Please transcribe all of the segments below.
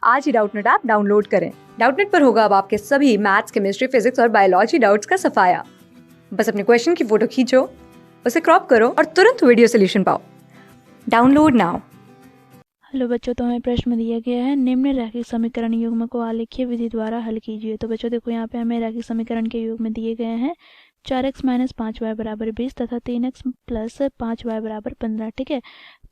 आज ही Doubtnut app download करें। Doubtnut पर होगा अब आपके सभी मैथ्स, केमिस्ट्री, फिजिक्स और बायोलॉजी डाउट्स का सफाया। बस अपने क्वेश्चन की फोटो खींचो, उसे क्रॉप करो और तुरंत वीडियो सोल्यूशन पाओ। Download now. हेलो बच्चों, तो हमें प्रश्न दिया गया है निम्न रैखिक समीकरण युग्म को आलेखीय विधि द्वारा हल कीजिए। तो बच्चों देखो, यहाँ पे हमें रैखिक समीकरण के युग्म दिए गए हैं 4x - 5y = 20 तथा 3x + 5y = 15। ठीक है,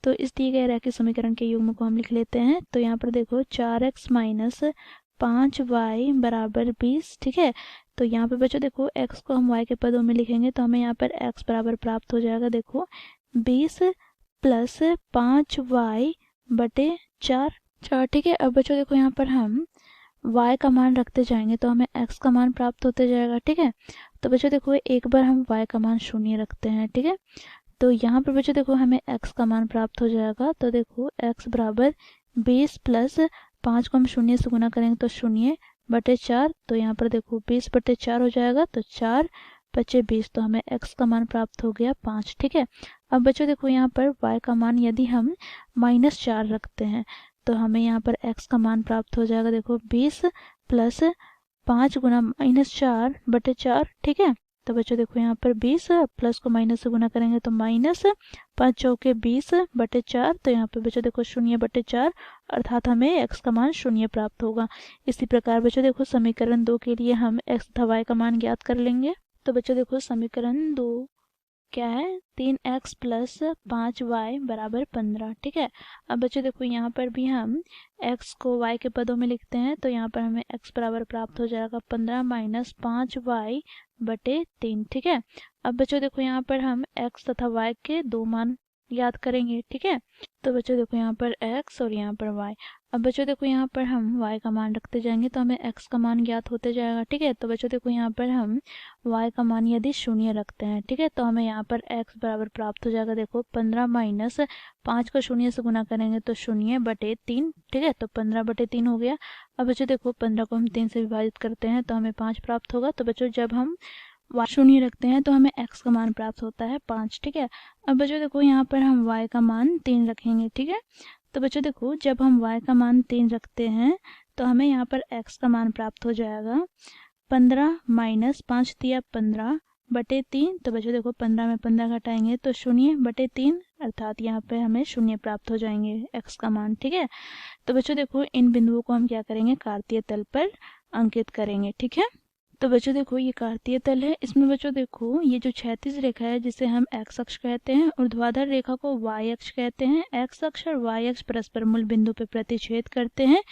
तो इस दिए गए रैखिक समीकरण के युग्म को हम लिख लेते हैं। तो यहाँ पर देखो 4x - 5y = 20। ठीक है, तो यहाँ पे बच्चों देखो x को हम y के पदों में लिखेंगे तो हमें यहाँ पर x बराबर प्राप्त हो जाएगा। देखो 20 + 5y बटे 4। ठीक है, अब बच्चों देखो यहाँ पर हम y का मान रखते जाएंगे तो हमें x का मान प्राप्त होते जाएगा। ठीक है, तो बच्चों देखो एक बार हम y का मान 0 रखते हैं। ठीक है, तो यहाँ पर बच्चों देखो हमें x का मान प्राप्त हो जाएगा। तो देखो x बराबर 20 + 5 को हम 0 से गुना करेंगे तो 0 बटे 4। तो यहाँ पर देखो 20 बटे 4 हो जाएगा, तो 4 बचे 20, तो हमें x का मान प्राप्त हो गया 5। ठीक है, अब बच्चों देखो यहाँ पर y का मान यदि हम -4 रखते हैं तो हमें यहाँ पर x का मान प्राप्त हो जाएगा। देखो 20 + 5 गुना -4 बटे 4। ठीक है, तो बच्चों देखो यहाँ पर 20 प्लस को माइनस से गुना करेंगे तो -5 चौके 20 बटे 4। तो यहाँ पे बच्चों देखो 0 बटे 4, अर्थात हमें x का मान 0 प्राप्त होगा। इसी प्रकार बच्चों देखो समीकरण 2 के लिए हम x तथा y का मान ज्ञात कर लेंगे। तो बच्चों देखो समीकरण 2 क्या है, 3x + 5y = 15। ठीक है, अब बच्चों देखो यहाँ पर भी हम x को y के पदों में लिखते हैं तो यहाँ पर हमें x बराबर प्राप्त हो जाएगा 15 - 5y बटे 3। ठीक है, अब बच्चों देखो यहाँ पर हम x तथा y के दो मान याद करेंगे। ठीक है, तो बच्चों देखो यहाँ पर x और यहाँ पर y। अब बच्चों देखो यहाँ पर हम y का मान रखते जाएंगे तो हमें x का मान ज्ञात होते जाएगा। ठीक है, तो बच्चों देखो यहाँ पर हम y का मान यदि 0 रखते हैं, ठीक है, तो हमें यहाँ पर x बराबर प्राप्त हो जाएगा। देखो 15 - 5 को 0 से गुना करेंगे तो 0 बटे 3। ठीक है, तो 15 बटे 3 हो गया। अब बच्चों देखो 15 को हम 3 से विभाजित करते हैं तो हमें 5 प्राप्त होगा। तो बच्चों जब हम y 0 रखते हैं तो हमें x का मान प्राप्त होता है 5। ठीक है, अब बच्चों देखो यहाँ पर हम y का मान 3 रखेंगे। ठीक है, तो बच्चों देखो जब हम y का मान 3 रखते हैं तो हमें यहाँ पर x का मान प्राप्त हो जाएगा 15 - 5 दिया 15 बटे 3। तो बच्चों देखो 15 में 15 घटाएंगे तो 0 बटे 3, अर्थात यहाँ पे हमें 0 प्राप्त हो जाएंगे x का मान। ठीक है, तो बच्चों देखो इन बिंदुओं को हम क्या करेंगे, कार्तीय तल पर अंकित करेंगे। ठीक है, तो बच्चों देखो ये कार्तीय तल है, इसमें बच्चों देखो ये जो क्षैतिज रेखा है जिसे हम x अक्ष कहते हैं, ऊर्ध्वाधर रेखा को y अक्ष कहते हैं। x अक्ष और y अक्ष परस्पर मूल बिंदु पर प्रतिच्छेद करते हैं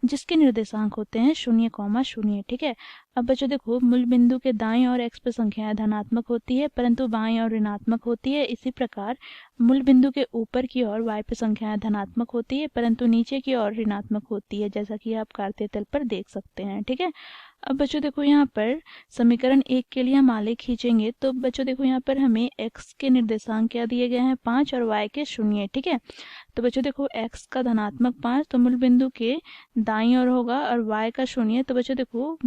जिसके निर्देशांक होते हैं 0, 0। ठीक है, अब बच्चों देखो मूल बिंदु के दाईं और x पर संख्याएं धनात्मक होती है परंतु बाईं और ऋणात्मक होती है। इसी प्रकार मूल बिंदु के ऊपर की ओर y पर संख्याएं धनात्मक होती है परंतु नीचे की ओर ऋणात्मक होती है, जैसा कि आप कार्तीय तल पर देख सकते हैं। ठीक है, अब बच्चों देखो यहाँ पर समीकरण 1 के लिए हम आलेख खींचेंगे तो बच्चों देखो यहाँ पर हमें x के निर्देशांक क्या दिए गए हैं, 5 और y के 0। ठीक है, तो बच्चों देखो x का धनात्मक 5 तो मूल बिंदु के दाईं ओर होगा और y का 0, तो बच्चों देखो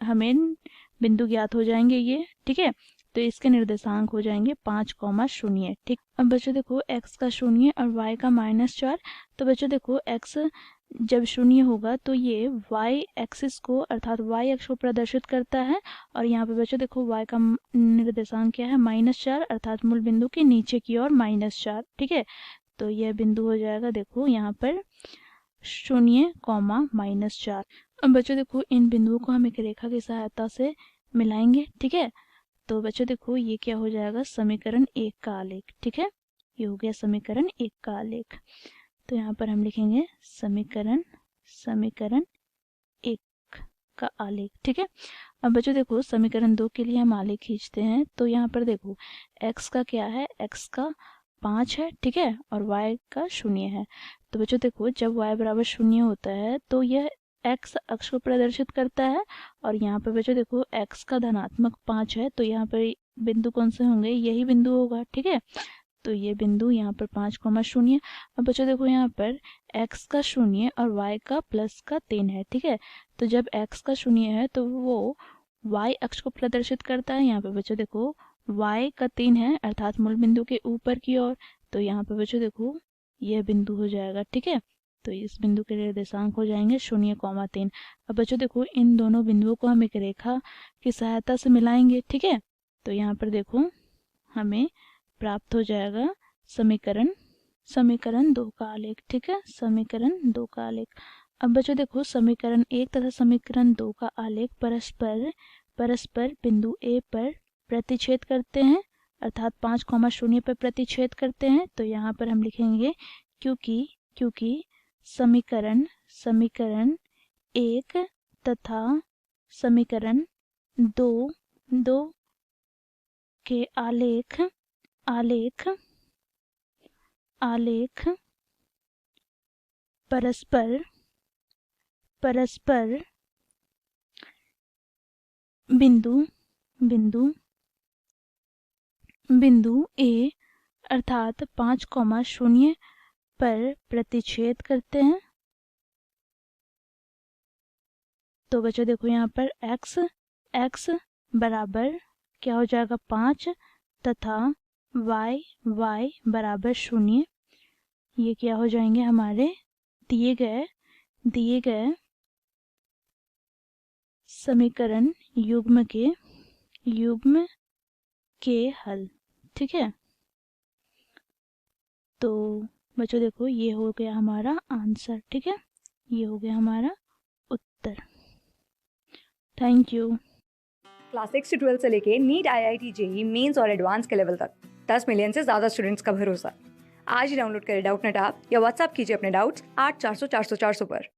हमें बिंदु ज्ञात हो जाएंगे ये। ठीक है, तो इसके निर्देशांक हो जाएंगे 5, 0। ठीक, अब बच्चों देखो x का 0 और y का -4। तो बच्चों देखो x जब 0 होगा तो ये y एक्सिस को अर्थात y अक्ष को प्रदर्शित करता है और यहाँ पे बच्चों देखो y का निर्देशांक क्या है, -4, अर्थात मूल बिंदु के नीचे की ओर -4। ठीक है, तो यह बिंदु हो जाएगा देखो यहाँ पर 0, -4। अब बच्चों देखो इन बिंदुओं को हम एक रेखा की सहायता से मिलाएंगे। ठीक है, तो बच्चों देखो ये क्या हो जाएगा, समीकरण 1 का आलेख। ठीक है, ये हो गया समीकरण 1 का आलेख। तो यहाँ पर हम लिखेंगे समीकरण 1 का आलेख। ठीक है, अब बच्चों देखो समीकरण 2 के लिए हम आलेख खींचते हैं तो यहाँ पर देखो x का क्या है, x का 5 है। ठीक है, और y का 0 है। तो बच्चों देखो जब y बराबर 0 होता है तो यह x अक्ष को प्रदर्शित करता है और यहाँ पर बच्चों देखो x का धनात्मक 5 है तो यहाँ पर बिंदु कौन से होंगे, यही बिंदु होगा। ठीक है, तो ये बिंदु यहाँ पर 5, 0। अब बच्चों देखो यहाँ पर x का 0 और y का प्लस का 3 है। ठीक है, तो जब x का 0 है तो वो y अक्ष को प्रदर्शित करता है। यहाँ पे बच्चों देखो y का 3 है अर्थात मूल बिंदु के ऊपर की ओर, तो यहाँ पे बच्चों देखो यह बिंदु हो जाएगा। ठीक है, तो इस बिंदु के निर्देशांक हो जाएंगे 0,3। अब बच्चों देखो इन दोनों बिंदुओं को हम एक रेखा की सहायता से मिलाएंगे, ठीक है। तो यहाँ पर देखो हमें प्राप्त हो जाएगा समीकरण 2 का आलेख, ठीक है, समीकरण 2 का आलेख। अब बच्चों देखो समीकरण 1 तथा समीकरण 2 का आलेख परस्पर बिंदु ए पर प्रतिच्छेद करते हैं, अर्थात 5,0 पर प्रतिच्छेद करते हैं। तो यहाँ पर हम लिखेंगे क्योंकि समीकरण 1 तथा समीकरण 2 के आलेख परस्पर बिंदु ए अर्थात 5,0 पर प्रतिच्छेद करते हैं। तो बच्चों देखो यहाँ पर x बराबर क्या हो जाएगा 5 तथा y बराबर 0। ये क्या हो जाएंगे हमारे दिए गए समीकरण युग्म के हल, ठीक है। तो बच्चों देखो ये हो गया हमारा आंसर, ठीक है, ये हो गया हमारा उत्तर। Thank you. क्लास 6 से 12 से लेके नीट, IIT, JEE मेंस और एडवांस के लेवल तक 10 मिलियन से ज़्यादा स्टूडेंट्स का भरोसा। आज ही डाउनलोड करें डाउटनेट ऐप या व्हाट्सएप कीजिए अपने डाउट्स 8400 400 400 पर।